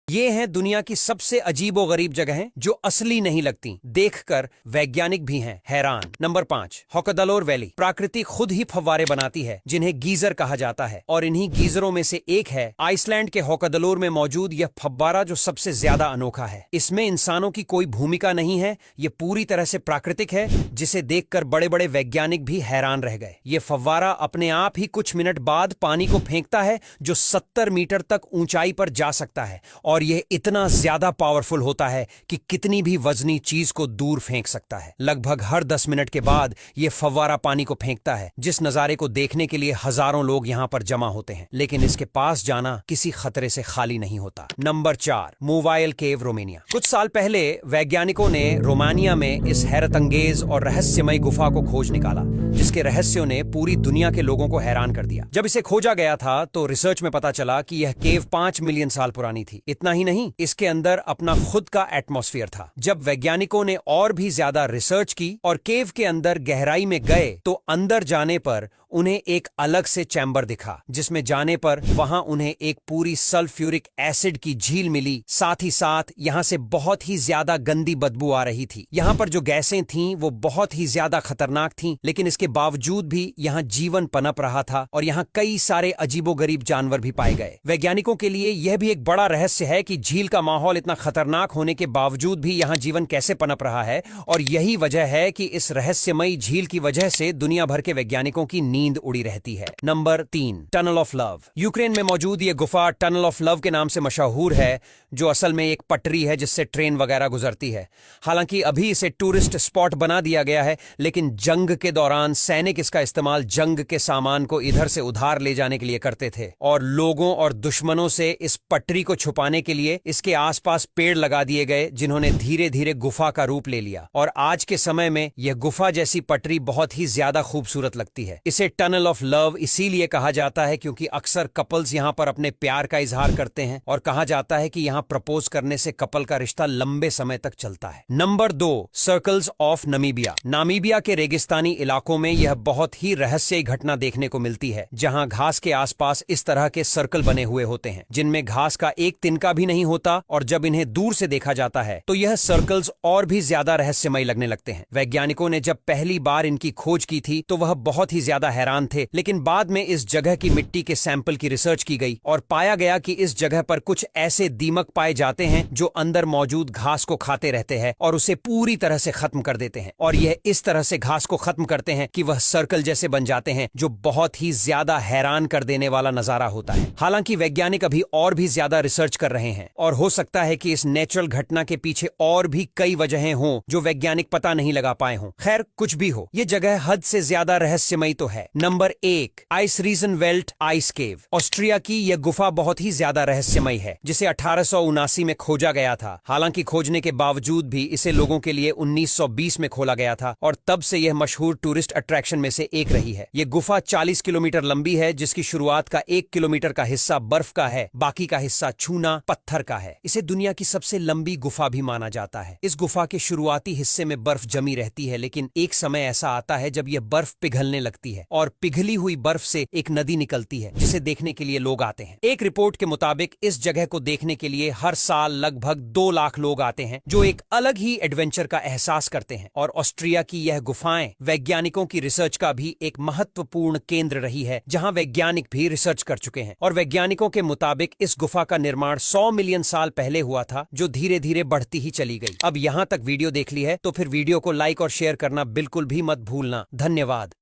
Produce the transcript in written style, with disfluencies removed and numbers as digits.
ये हैं दुनिया की सबसे अजीबो गरीब जगहें जो असली नहीं लगती, देखकर वैज्ञानिक भी हैं हैरान। नंबर 5, होकादलोर वैली। प्रकृति खुद ही फव्वारे बनाती है जिन्हें गीजर कहा जाता है, और इन्हीं गीजरों में से एक है आइसलैंड के होकादलोर में मौजूद यह फव्वारा जो सबसे ज्यादा अनोखा है। इसमें इंसानों की कोई भूमिका नहीं है, ये पूरी तरह से प्राकृतिक है, जिसे देखकर बड़े बड़े वैज्ञानिक भी हैरान रह गए। ये फव्वारा अपने आप ही कुछ मिनट बाद पानी को फेंकता है जो 70 मीटर तक ऊंचाई पर जा सकता है, और यह इतना ज्यादा पावरफुल होता है कि कितनी भी वजनी चीज को दूर फेंक सकता है। लगभग हर 10 मिनट के बाद यह फव्वारा पानी को फेंकता है, जिस नजारे को देखने के लिए हजारों लोग यहां पर जमा होते हैं, लेकिन इसके पास जाना किसी खतरे से खाली नहीं होता। नंबर 4, मोवाइल केव, रोमानिया। कुछ साल पहले वैज्ञानिकों ने रोमानिया में इस हैरतअंगेज और रहस्यमय गुफा को खोज निकाला, जिसके रहस्यों ने पूरी दुनिया के लोगों को हैरान कर दिया। जब इसे खोजा गया था तो रिसर्च में पता चला कि यह केव 5 मिलियन साल पुरानी थी। इतना ही नहीं, इसके अंदर अपना खुद का एटमॉस्फेयर था। जब वैज्ञानिकों ने और भी ज्यादा रिसर्च की और केव के अंदर गहराई में गए तो अंदर जाने पर उन्हें एक अलग से चैम्बर दिखा, जिसमें जाने पर वहां उन्हें एक पूरी सल्फ्यूरिक एसिड की झील मिली। साथ ही साथ यहां से बहुत ही ज्यादा गंदी बदबू आ रही थी। यहां पर जो गैसें थीं वो बहुत ही ज्यादा खतरनाक थीं, लेकिन इसके बावजूद भी यहां जीवन पनप रहा था और यहां कई सारे अजीबोगरीब जानवर भी पाए गए। वैज्ञानिकों के लिए यह भी एक बड़ा रहस्य है कि झील का माहौल इतना खतरनाक होने के बावजूद भी यहां जीवन कैसे पनप रहा है, और यही वजह है कि इस रहस्यमयी झील की वजह से दुनिया भर के वैज्ञानिकों की नींद उड़ी रहती है। Number 3, tunnel of love. Ukraine में मौजूद यह गुफा टनल ऑफ लव के नाम से मशहूर है, जो असल में एक पटरी है जिससे ट्रेन वगैरह गुजरती है। हालांकि अभी इसे टूरिस्ट स्पॉट बना दिया गया है, लेकिन जंग के दौरान सैनिक इसका इस्तेमाल जंग के सामान को इधर से उधार ले जाने के लिए करते थे, और लोगों और दुश्मनों से इस पटरी को छुपाने के लिए इसके आसपास पेड़ लगा दिए गए, जिन्होंने धीरे धीरे गुफा का रूप ले लिया। और आज के समय में यह गुफा जैसी पटरी बहुत ही ज्यादा खूबसूरत लगती है। इसे टनल ऑफ लव इसीलिए कहा जाता है क्योंकि अक्सर कपल्स यहां पर अपने प्यार का इजहार करते हैं, और कहा जाता है कि यहां प्रपोज करने से कपल का रिश्ता लंबे समय तक चलता है। Number 2, circles of Namibia. Namibia के रेगिस्तानी इलाकों में यह बहुत ही रहस्यमयी घटना देखने को मिलती है, जहां घास के आसपास इस तरह के सर्कल बने हुए होते हैं, जिनमें घास का एक तिनका भी नहीं होता, और जब इन्हें दूर से देखा जाता है तो यह सर्कल्स और भी ज्यादा रहस्यमयी लगने लगते हैं। वैज्ञानिकों ने जब पहली बार इनकी खोज की थी तो वह बहुत ही ज्यादा हैरान थे, लेकिन बाद में इस जगह की मिट्टी के सैंपल की रिसर्च की गई और पाया गया कि इस जगह पर कुछ ऐसे दीमक पाए जाते हैं जो अंदर मौजूद घास को खाते रहते हैं और उसे पूरी तरह से खत्म कर देते हैं, और यह इस तरह से घास को खत्म करते हैं कि वह सर्कल जैसे बन जाते हैं, जो बहुत ही ज्यादा हैरान कर देने वाला नजारा होता है। हालांकि वैज्ञानिक अभी और भी ज्यादा रिसर्च कर रहे हैं, और हो सकता है कि इस नेचुरल घटना के पीछे और भी कई वजहें हों जो वैज्ञानिक पता नहीं लगा पाए हों। खैर, कुछ भी हो, यह जगह हद से ज्यादा रहस्यमयी तो है। नंबर 1, आइसरीजनवेल्ट आइस केव। ऑस्ट्रिया की यह गुफा बहुत ही ज्यादा रहस्यमयी है, जिसे 1879 में खोजा गया था। हालांकि खोजने के बावजूद भी इसे लोगों के लिए 1920 में खोला गया था, और तब से यह मशहूर टूरिस्ट अट्रैक्शन में से एक रही है। यह गुफा 40 किलोमीटर लंबी है, जिसकी शुरुआत का 1 किलोमीटर का हिस्सा बर्फ का है, बाकी का हिस्सा चूना पत्थर का है। इसे दुनिया की सबसे लंबी गुफा भी माना जाता है। इस गुफा के शुरुआती हिस्से में बर्फ जमी रहती है, लेकिन एक समय ऐसा आता है जब यह बर्फ पिघलने लगती है, और पिघली हुई बर्फ से एक नदी निकलती है, जिसे देखने के लिए लोग आते हैं। एक रिपोर्ट के मुताबिक इस जगह को देखने के लिए हर साल लगभग 2 लाख लोग आते हैं, जो एक अलग ही एडवेंचर का एहसास करते हैं। और ऑस्ट्रिया की यह गुफाएं वैज्ञानिकों की रिसर्च का भी एक महत्वपूर्ण केंद्र रही है, जहां वैज्ञानिक भी रिसर्च कर चुके हैं। और वैज्ञानिकों के मुताबिक इस गुफा का निर्माण 100 मिलियन साल पहले हुआ था, जो धीरे धीरे बढ़ती ही चली गई। अब यहां तक वीडियो देख ली है तो फिर वीडियो को लाइक और शेयर करना बिल्कुल भी मत भूलना। धन्यवाद।